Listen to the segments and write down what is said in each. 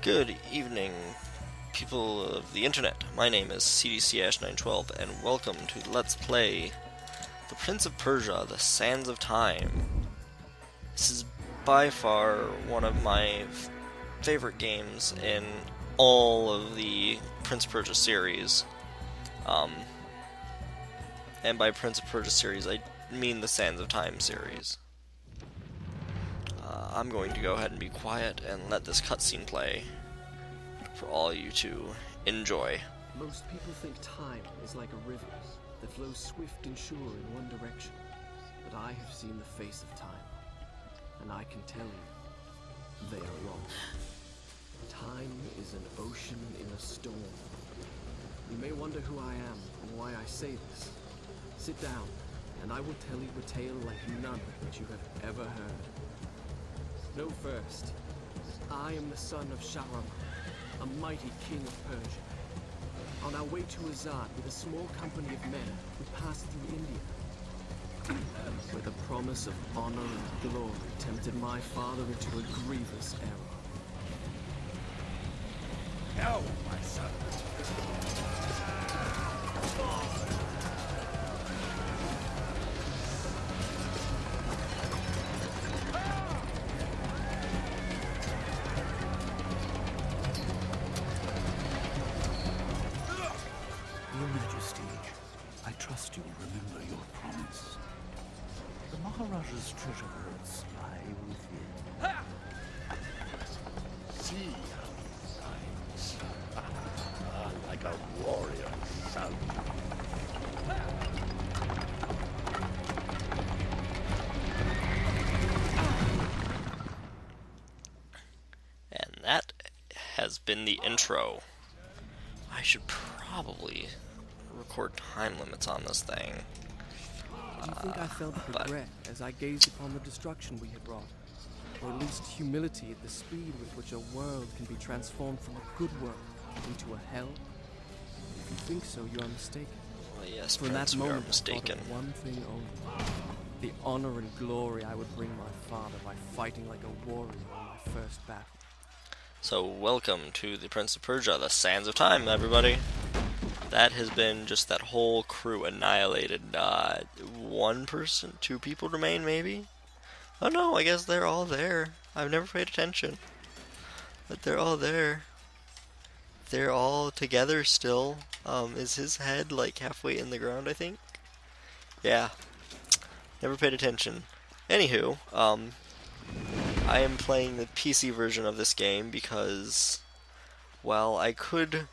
Good evening, people of the internet. My name is CDC-912, and welcome to Let's Play The Prince of Persia, The Sands of Time. This is by far one of my favorite games in all of the Prince of Persia series. And by Prince of Persia series, I mean the Sands of Time series. I'm going to go ahead and be quiet and let this cutscene play for all you to enjoy. Most people think time is like a river that flows swift and sure in one direction. But I have seen the face of time, and I can tell you, they are wrong. Time is an ocean in a storm. You may wonder who I am and why I say this. Sit down, and I will tell you a tale like none that you have ever heard. Know first, I am the son of Shahram, a mighty king of Persia. On our way to Azad with a small company of men, we passed through India, where the promise of honor and glory tempted my father into a grievous error. No, my son. Your Majesty, I trust you will remember your promise. The Maharaja's treasure hoards lie within. See how he like a warrior son. And that has been the intro. I should probably record time limits on this thing. Do you think I felt regret as I gazed upon the destruction we had wrought? Or at least humility at the speed with which a world can be transformed from a good world into a hell? If you think so, you are mistaken. Well, yes, For in Prince, that we are moment, I thought mistaken. of one thing only. The honor and glory I would bring my father by fighting like a warrior in my first battle. So, welcome to the Prince of Persia, The Sands of Time, everybody. That has been just that whole crew annihilated. One person, two people remain, maybe? Oh no, I guess they're all there. I've never paid attention. But they're all there. They're all together still. Is his head like halfway in the ground, I think? Yeah. Never paid attention. Anywho, I am playing the PC version of this game because, well, I could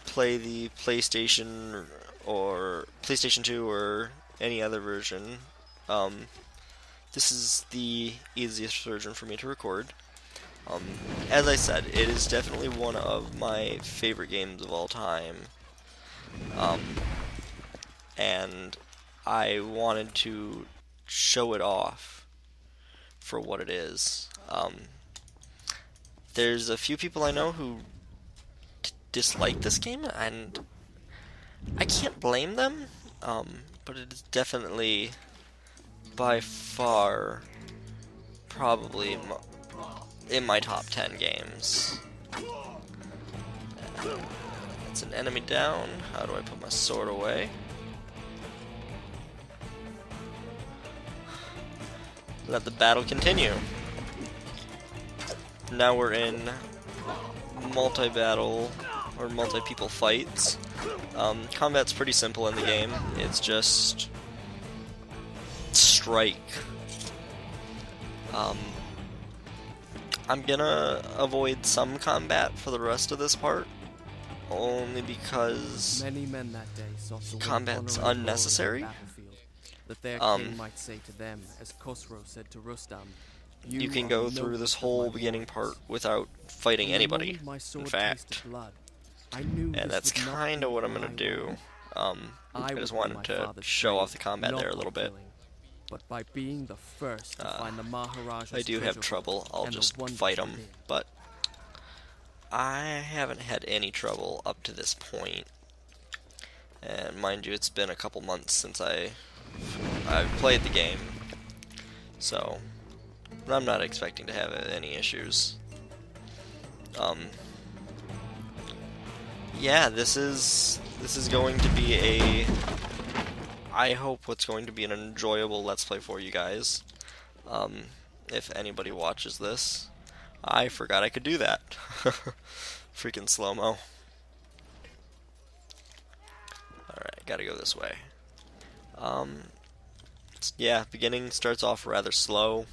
play the PlayStation or PlayStation 2 or any other version. This is the easiest version for me to record. As I said, it is definitely one of my favorite games of all time. And I wanted to show it off for what it is. There's a few people I know who dislike this game, and I can't blame them, but it is definitely by far probably in my top 10 games. That's an enemy down. How do I put my sword away? Let the battle continue. Now we're in multi-battle or multi-people fights. Combat's pretty simple in the game. It's just strike. I'm gonna avoid some combat for the rest of this part, only because Many men that day sought to win combat's honor and glory on the unnecessary. battlefield, that their king might say to them, as Khosrow said to Rustam, You can are go the through this noblest of whole my beginning warriors." part without fighting From the anybody, moment my in sword fact. tasted blood, I knew And this that's would not kind be of what I'm my gonna do. way. I would just win wanted my to father's show off praise, the combat not there a by little bit. killing, but by being the first to find the Maharaja's If I do have treasure trouble, I'll and the just wonders fight them, within. but I haven't had any trouble up to this point. And mind you, it's been a couple months since I've played the game, so I'm not expecting to have any issues. Yeah, this is going to be a, I hope what's going to be an enjoyable Let's Play for you guys. If anybody watches this, I forgot I could do that. Freaking slow-mo. Alright, gotta go this way. Yeah, beginning starts off rather slow.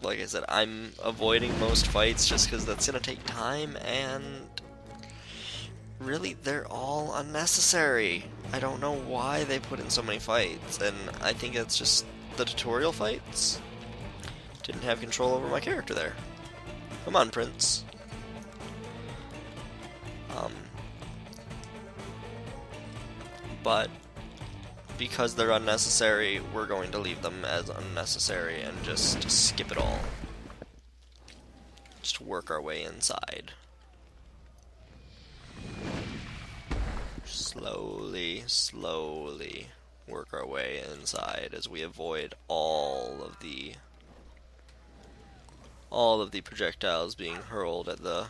Like I said, I'm avoiding most fights just because that's gonna take time, and really, they're all unnecessary. I don't know why they put in so many fights, and I think it's just the tutorial fights. Didn't have control over my character there. Come on, Prince. But because they're unnecessary, we're going to leave them as unnecessary and just skip it all. Just work our way inside. Slowly, slowly work our way inside as we avoid all of the projectiles being hurled at the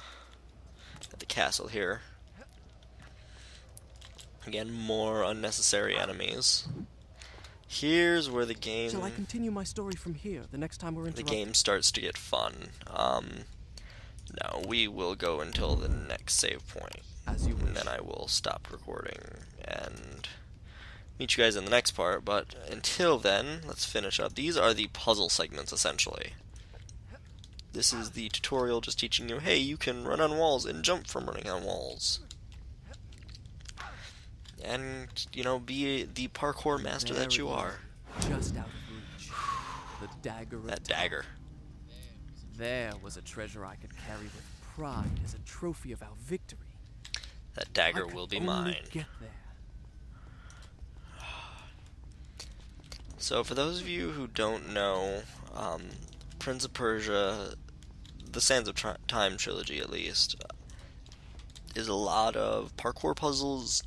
castle here. Again, more unnecessary enemies. Here's where the game... Shall I continue my story from here, the next time we're interrupted? The game starts to get fun. No, we will go until the next save point. As you wish. And then I will stop recording and meet you guys in the next part, but until then, let's finish up. These are the puzzle segments, essentially. This is the tutorial just teaching you, hey, you can run on walls and jump from running on walls. And, you know, be the parkour master that you are. Just out of reach. The dagger of That time. dagger. There was a treasure I could carry with pride as a trophy of our victory. That dagger I will be could only mine. Get there. So, for those of you who don't know, Prince of Persia, the Sands of Time trilogy at least, is a lot of parkour puzzles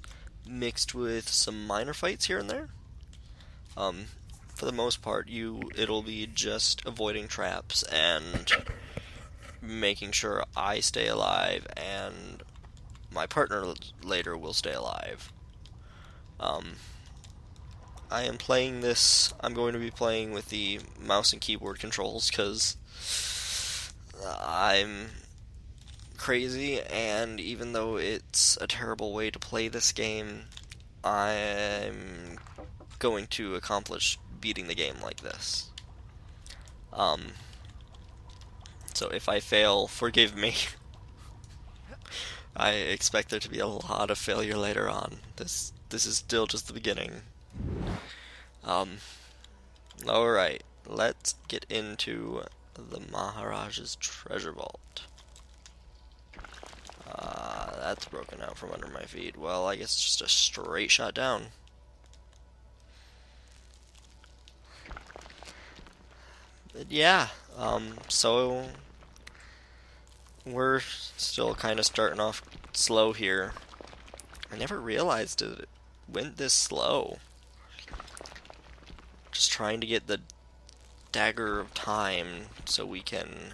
mixed with some minor fights here and there. For the most part, it'll be just avoiding traps and making sure I stay alive and my partner later will stay alive. I am playing this, I'm going to be playing with the mouse and keyboard controls because I'm crazy, and even though it's a terrible way to play this game, I'm going to accomplish beating the game like this. So if I fail, forgive me. I expect there to be a lot of failure later on. This is still just the beginning. Alright, let's get into the Maharaja's treasure vault. That's broken out from under my feet. Well, I guess it's just a straight shot down. But yeah, so we're still kind of starting off slow here. I never realized it went this slow. Just trying to get the dagger of time so we can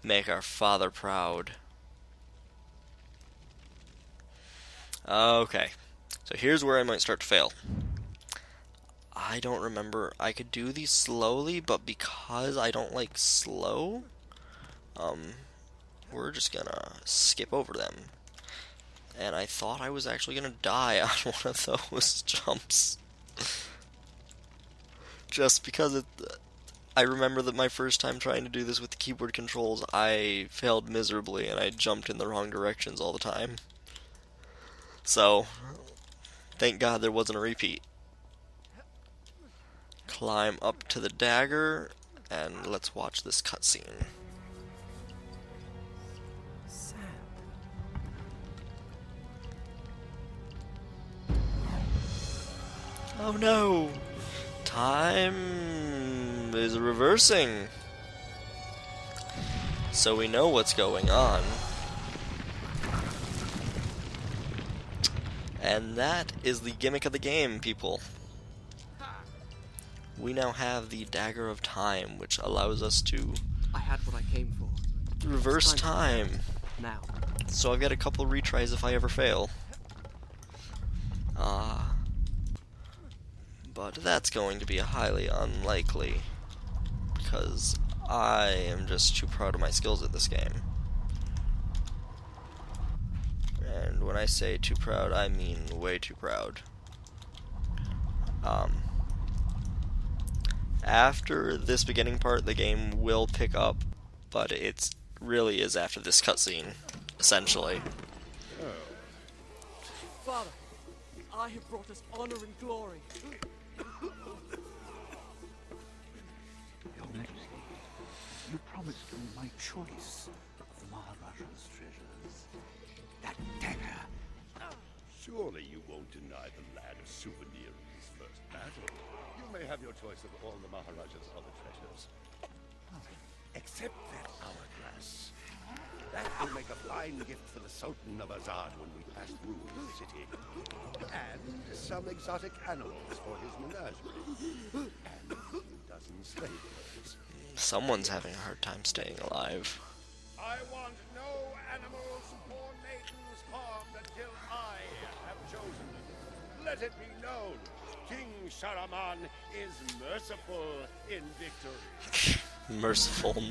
make our father proud. Okay, so here's where I might start to fail. I don't remember. I could do these slowly, but because I don't like slow, we're just gonna skip over them. And I thought I was actually gonna die on one of those jumps. Just because I remember that my first time trying to do this with the keyboard controls, I failed miserably and I jumped in the wrong directions all the time. So, thank God there wasn't a repeat. Climb up to the dagger, and let's watch this cutscene. Oh no! Time is reversing. So we know what's going on. And that is the gimmick of the game, people. We now have the Dagger of Time, which allows us to... I had what I came for. Reverse time. Now. So I've got a couple retries if I ever fail. But that's going to be highly unlikely, because I am just too proud of my skills at this game. And when I say too proud, I mean way too proud. After this beginning part, the game will pick up, but it really is after this cutscene, essentially. Father, I have brought us honor and glory. Your Majesty, you promised me my choice of the Maharaja's treasures. That dagger. Surely you won't deny the lad a souvenir of his first battle. You may have your choice of all the Maharaja's other treasures. Except that hourglass. That will make a fine gift for the Sultan of Azad when we pass through his city. And some exotic animals for his menagerie. And a dozen slave girls. Someone's having a hard time staying alive. I want no animals or maidens harmed until I have chosen them. Let it be known, King Sharaman is merciful in victory. Merciful.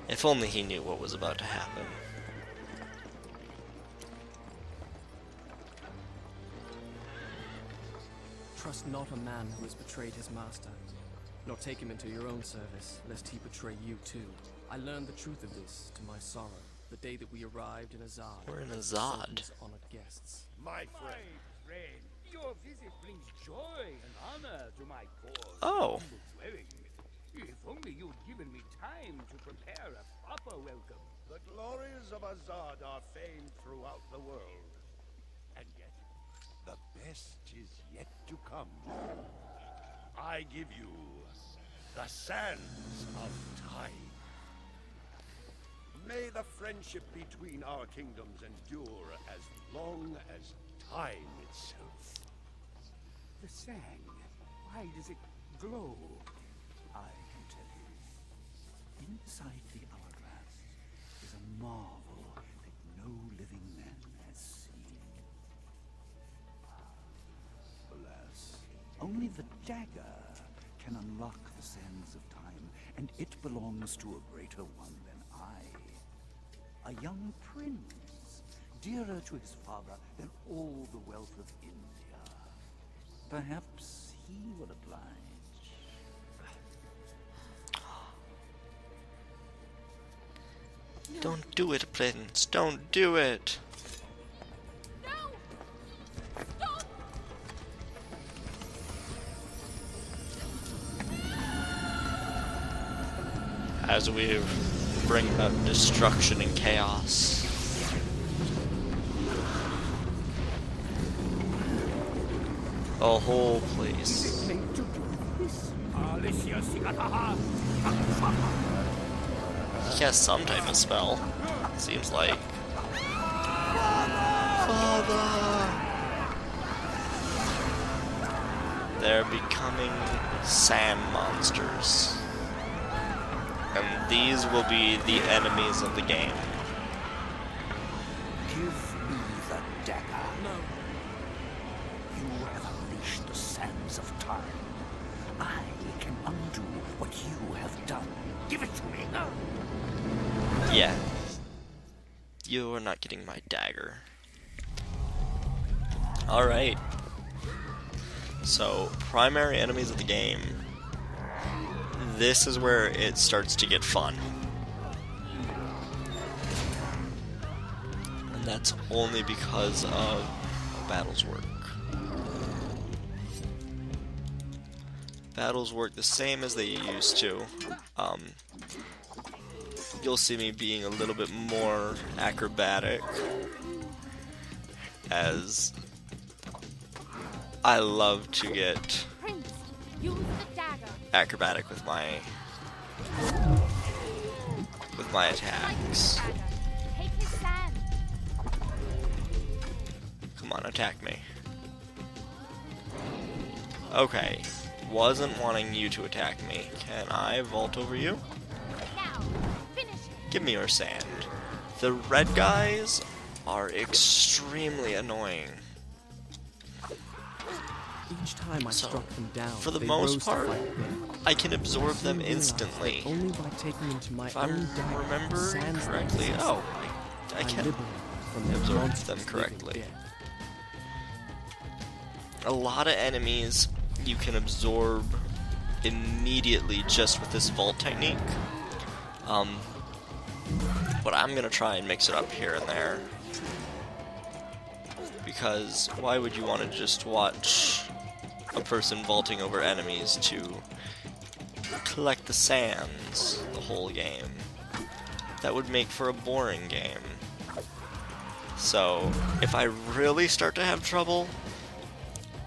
If only he knew what was about to happen. Trust not a man who has betrayed his master, nor take him into your own service, lest he betray you too. I learned the truth of this to my sorrow, the day that we arrived in Azad. We're in the Azad. Sultan's honored guests. My friend. Your visit brings joy and honor to my poor Oh. dwelling. If only you'd given me time to prepare a proper welcome. The glories of Azad are famed throughout the world. And yet, the best is yet to come. I give you the sands of time. May the friendship between our kingdoms endure as long as time itself. The sand, why does it glow? I can tell you. Inside the hourglass is a marvel that no living man has seen. Alas, only the dagger can unlock the sands of time, and it belongs to a greater one than I. A young prince, dearer to his father than all the wealth of India. Perhaps he will oblige. Don't do it, Prince. Don't do it. As we bring about destruction and chaos. A whole place. He has some type of spell. Seems like. Father! They're becoming sand monsters. And these will be the enemies of the game. Give me the dagger. No. You have unleashed the sands of time. I can undo what you have done. Give it to me. Yeah. You are not getting my dagger. Alright. So, primary enemies of the game. This is where it starts to get fun. And that's only because of how battles work. Battles work the same as they used to. You'll see me being a little bit more acrobatic, as I love to get Prince, use the dagger. acrobatic with my attacks. Dagger. Take his sand. Come on, attack me. Okay. wasn't wanting you to attack me. Can I vault over you? Now, finish him. Give me your sand. The red guys are extremely annoying. Each time I So, struck them down, for the they most rose to part, fight again. I can absorb them I realized that instantly. only by taking into my If I'm own dagger, remembering sands that correctly. possess Oh, them, I can liberate from their absorb monstrous them living correctly. dead. A lot of enemies you can absorb immediately just with this vault technique. But I'm gonna try and mix it up here and there. Because why would you want to just watch a person vaulting over enemies to collect the sands the whole game? That would make for a boring game. So, if I really start to have trouble,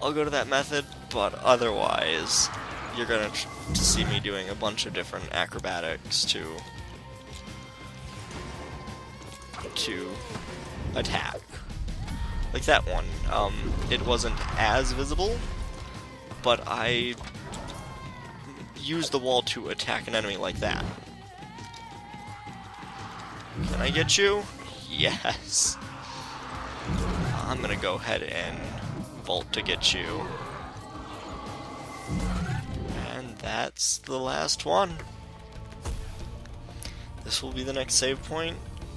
I'll go to that method, but otherwise, you're gonna see me doing a bunch of different acrobatics to attack. Like that one, it wasn't as visible, but I used the wall to attack an enemy like that. Can I get you? Yes. I'm gonna go ahead and vault to get you. And that's the last one. This will be the next save point,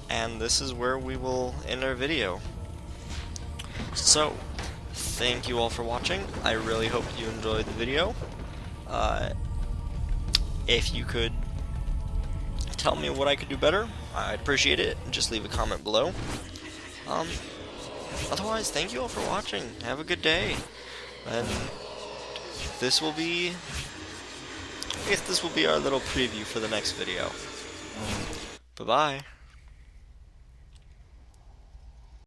and this is where we will end our video. So, thank you all for watching. I really hope you enjoyed the video. If you could tell me what I could do better, I'd appreciate it. Just leave a comment below. Otherwise, thank you all for watching. Have a good day. And this will be, I guess this will be our little preview for the next video. Bye-bye.